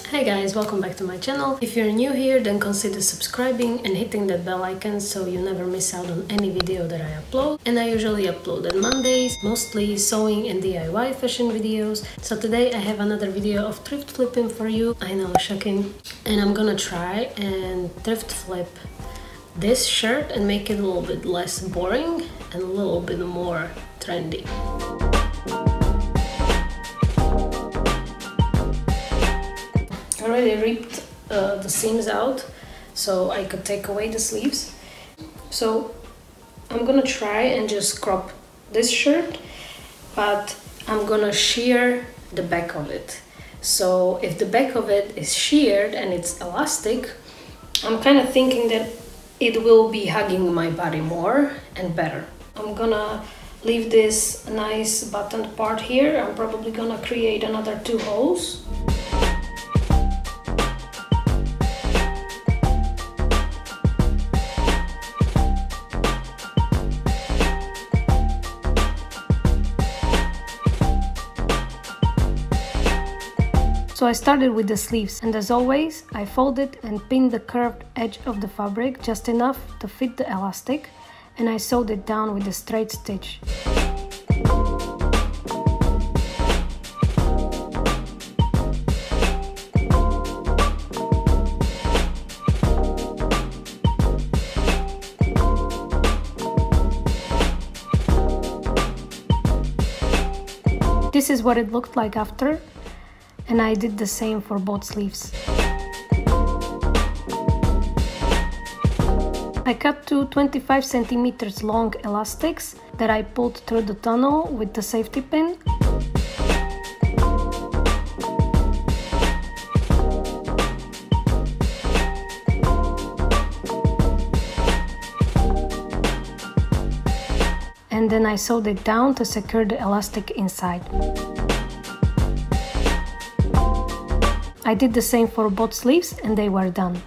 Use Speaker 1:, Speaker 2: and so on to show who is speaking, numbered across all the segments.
Speaker 1: Hey guys, welcome back to my channel. If you're new here, then consider subscribing and hitting that bell icon so you never miss out on any video that I upload. And I usually upload on Mondays, mostly sewing and DIY fashion videos. So today I have another video of thrift flipping for you. I know, shocking. And I'm gonna try and thrift flip this shirt and make it a little bit less boring and a little bit more trendy. I already ripped the seams out so I could take away the sleeves. So I'm gonna try and just crop this shirt, but I'm gonna shear the back of it. So if the back of it is sheared and it's elastic, I'm kind of thinking that it will be hugging my body more and better. I'm gonna leave this nice buttoned part here. I'm probably gonna create another 2 holes. So I started with the sleeves, and as always, I folded and pinned the curved edge of the fabric just enough to fit the elastic, and I sewed it down with a straight stitch. This is what it looked like after. And I did the same for both sleeves. I cut 2 25 centimeters long elastics that I pulled through the tunnel with the safety pin. And then I sewed it down to secure the elastic inside. I did the same for both sleeves and they were done.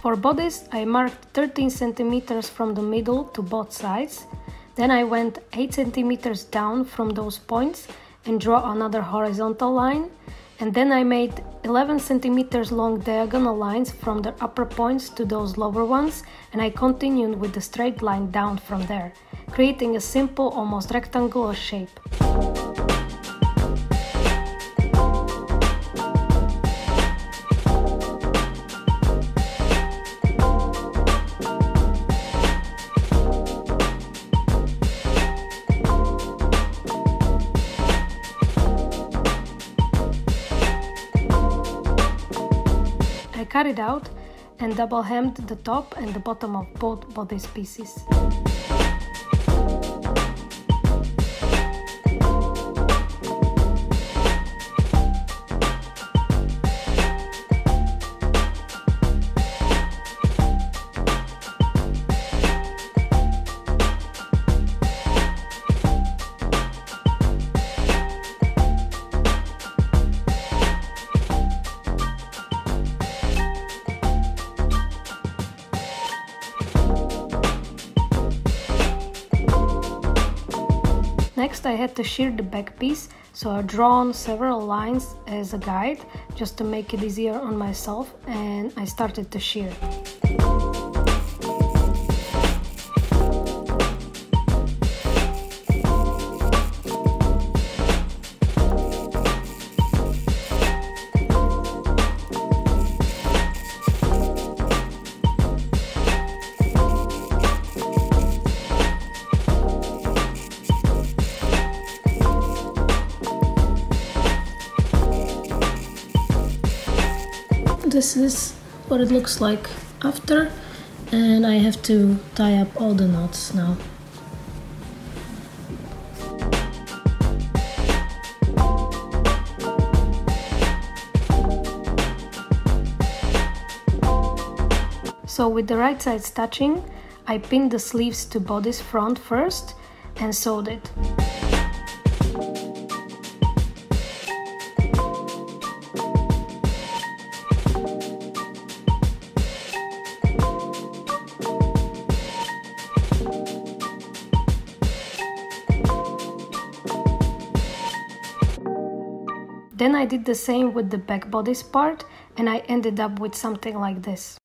Speaker 1: For bodice, I marked 13 centimeters from the middle to both sides. Then I went 8 centimeters down from those points and draw another horizontal line. And then I made 11 centimeters long diagonal lines from the upper points to those lower ones, and I continued with the straight line down from there, creating a simple, almost rectangular shape. I cut it out and double hemmed the top and the bottom of both bodice pieces. Next I had to shear the back piece, so I drawn several lines as a guide just to make it easier on myself, and I started to shear. This is what it looks like after, and I have to tie up all the knots now. So with the right sides touching, I pinned the sleeves to bodice front first and sewed it. Then I did the same with the back bodice part, and I ended up with something like this.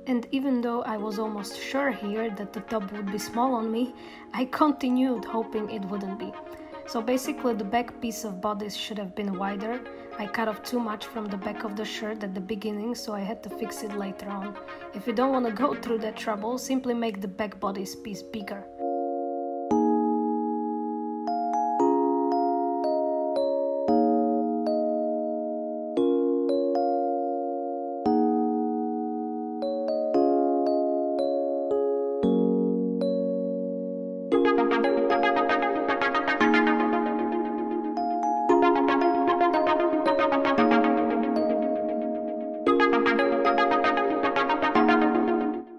Speaker 1: And even though I was almost sure here that the top would be small on me, I continued hoping it wouldn't be. So basically the back piece of bodice should have been wider. I cut off too much from the back of the shirt at the beginning, so I had to fix it later on. If you don't want to go through that trouble, simply make the back bodice piece bigger.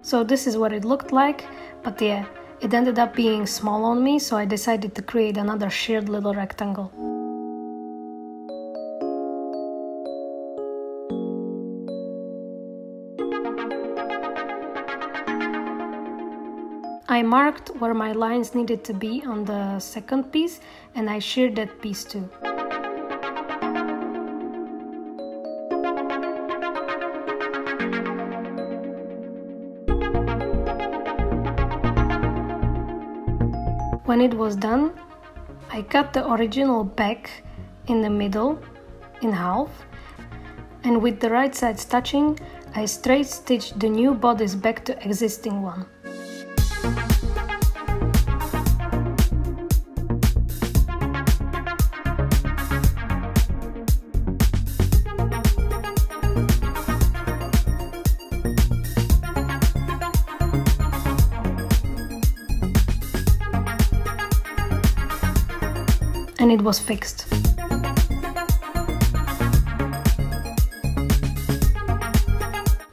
Speaker 1: So this is what it looked like, but yeah, it ended up being small on me, so I decided to create another shirred little rectangle. I marked where my lines needed to be on the second piece, and I shirred that piece too. When it was done, I cut the original back in the middle in half, and with the right sides touching, I straight stitched the new bodice back to existing one. And it was fixed.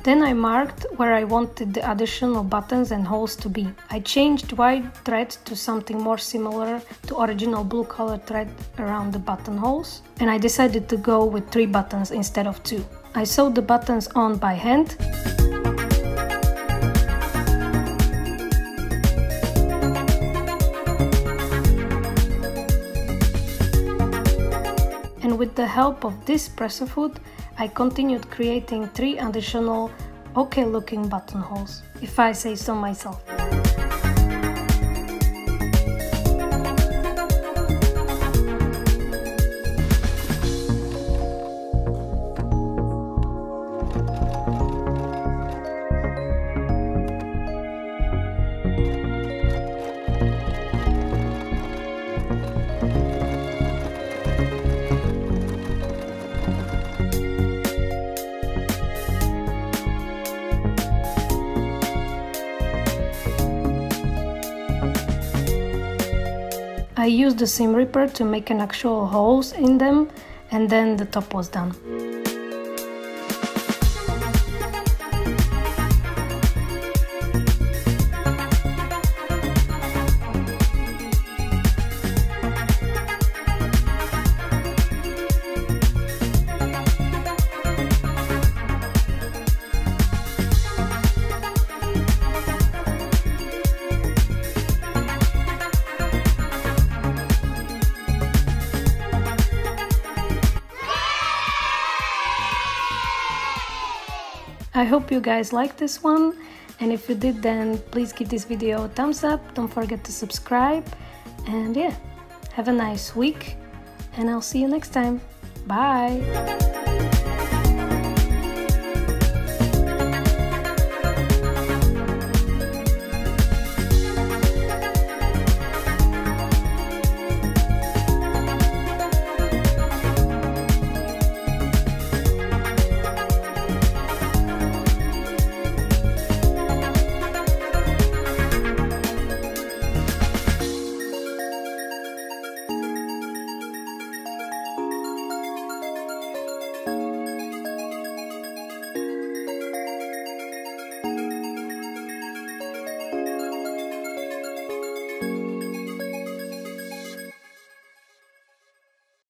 Speaker 1: Then I marked where I wanted the additional buttons and holes to be. I changed white thread to something more similar to original blue color thread around the buttonholes, and I decided to go with 3 buttons instead of 2. I sewed the buttons on by hand. And with the help of this presser foot, I continued creating 3 additional okay looking buttonholes, if I say so myself. I used the seam ripper to make an actual holes in them, and then the top was done. I hope you guys liked this one, and if you did, then please give this video a thumbs up, don't forget to subscribe, and yeah, have a nice week, and I'll see you next time. Bye!